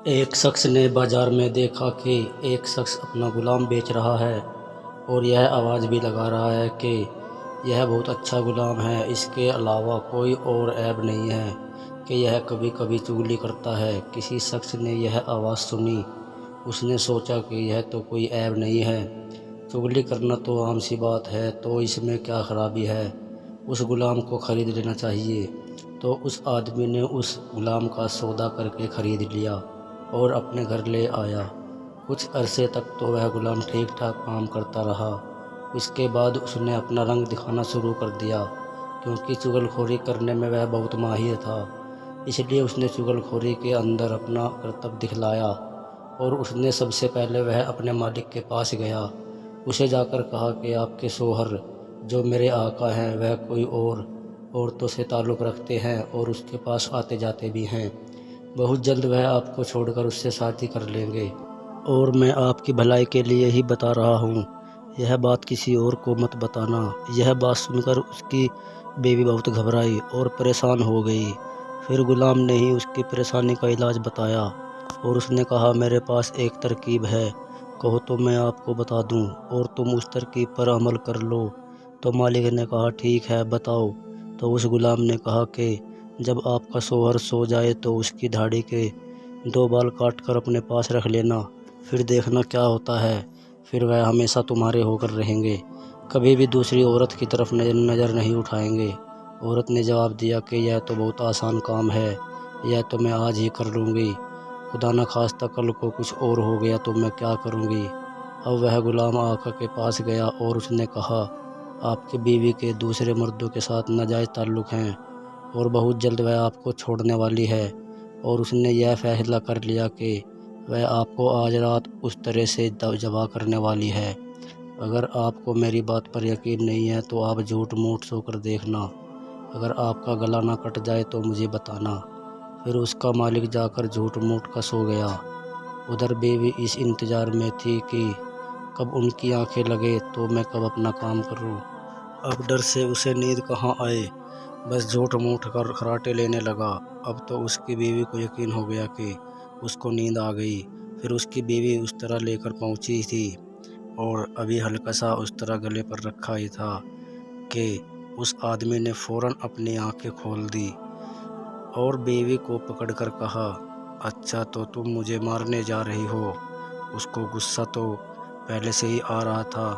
ایک شخص نے بازار میں دیکھا کہ ایک شخص اپنا غلام بیچ رہا ہے اور یہ آواز بھی لگا رہا ہے کہ یہ بہت اچھا غلام ہے، اس کے علاوہ کوئی اور عیب نہیں ہے کہ یہ کبھی کبھی چغلی کرتا ہے۔ کسی شخص نے یہ آواز سنی، اس نے سوچا کہ یہ تو کوئی عیب نہیں ہے، چغلی کرنا تو عام سی بات ہے، تو اس میں کیا خرابی ہے، اس غلام کو خرید لینا چاہیے۔ تو اس آدمی نے اس غلام کا سودا کر کے خرید لیا اور اپنے گھر لے آیا۔ کچھ عرصے تک تو وہ غلام ٹھیک ٹھاک کام کرتا رہا، اس کے بعد اس نے اپنا رنگ دکھانا شروع کر دیا، کیونکہ چغل خوری کرنے میں وہ بہت ماہر تھا۔ اس لیے اس نے چغل خوری کے اندر اپنا کرتب دکھلایا اور اس نے سب سے پہلے وہ اپنے مالک کے پاس گیا۔ اسے جا کر کہا کہ آپ کے شوہر جو میرے آقا ہیں وہ کوئی اور عورتوں سے تعلق رکھتے ہیں اور اس کے پاس آتے جاتے بھی ہیں، بہت جلد وہ آپ کو چھوڑ کر اس سے شادی کر لیں گے، اور میں آپ کی بھلائی کے لیے ہی بتا رہا ہوں، یہ بات کسی اور کو مت بتانا۔ یہ بات سن کر اس کی بیوی بہت گھبرائی اور پریشان ہو گئی۔ پھر غلام نے ہی اس کی پریشانی کا علاج بتایا اور اس نے کہا میرے پاس ایک ترکیب ہے، کہو تو میں آپ کو بتا دوں اور تم اس ترکیب پر عمل کر لو۔ تو مالک نے کہا ٹھیک ہے بتاؤ۔ تو اس غلام نے کہا کہ جب آپ کا شوہر سو جائے تو اس کی داڑھی کے 2 بال کاٹ کر اپنے پاس رکھ لینا، پھر دیکھنا کیا ہوتا ہے، پھر وہ ہمیشہ تمہارے ہو کر رہیں گے، کبھی بھی دوسری عورت کی طرف نظر نہیں اٹھائیں گے۔ عورت نے جواب دیا کہ یہ تو بہت آسان کام ہے، یہ تو میں آج ہی کر لوں گی، خدا نخواستہ کل کو کچھ اور ہو گیا تو میں کیا کروں گی۔ اب وہ غلام آقا کے پاس گیا اور اس نے کہا آپ کی بیوی کے دوسرے مردوں کے ساتھ ناجائز تعلق ہیں اور بہت جلد وہ آپ کو چھوڑنے والی ہے، اور اس نے یہ فیصلہ کر لیا کہ وہ آپ کو آج رات اس طرح سے ذبح کرنے والی ہے۔ اگر آپ کو میری بات پر یقین نہیں ہے تو آپ جھوٹ موٹ سو کر دیکھنا، اگر آپ کا گلا نہ کٹ جائے تو مجھے بتانا۔ پھر اس کا مالک جا کر جھوٹ موٹ کا سو گیا۔ ادھر بیوی اس انتظار میں تھی کہ کب ان کی آنکھیں لگے تو میں کب اپنا کام کروں۔ اب ڈر سے اسے نیند کہاں آئے، بس جھوٹ موٹ کر خراٹے لینے لگا۔ اب تو اس کی بیوی کو یقین ہو گیا کہ اس کو نیند آ گئی۔ پھر اس کی بیوی اس طرح لے کر پہنچی تھی اور ابھی ہلکا سا اس طرح گلے پر رکھا ہی تھا کہ اس آدمی نے فوراً اپنی آنکھیں کھول دی اور بیوی کو پکڑ کر کہا اچھا تو تم مجھے مارنے جا رہی ہو۔ اس کو غصہ تو پہلے سے ہی آ رہا تھا،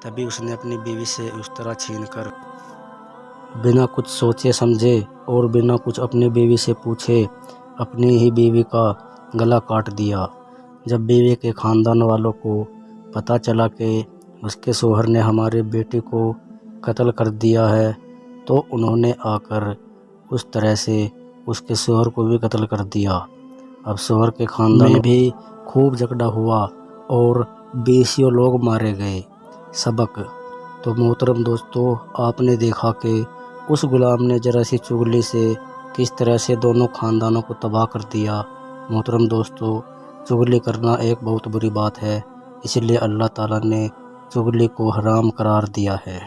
تبھی اس نے اپنی بیوی سے اس طرح چھین کر بنا کچھ سوچے سمجھے اور بنا کچھ اپنی بیوی سے پوچھے اپنی ہی بیوی کا گلا کاٹ دیا۔ جب بیوی کے خاندان والوں کو پتہ چلا کہ اس کے شوہر نے ہماری بیٹی کو قتل کر دیا ہے تو انہوں نے آ کر اس طرح سے اس کے شوہر کو بھی قتل کر دیا۔ اب شوہر کے خاندان میں بھی خوب جھگڑا ہوا اور 20 لوگ مارے گئے۔ سبق: تو محترم دوستو، آپ نے دیکھا کہ اس غلام نے ذرا سی چغلی سے کس طرح سے دونوں خاندانوں کو تباہ کر دیا۔ محترم دوستو، چغلی کرنا ایک بہت بری بات ہے، اس لیے اللہ تعالیٰ نے چغلی کو حرام قرار دیا ہے۔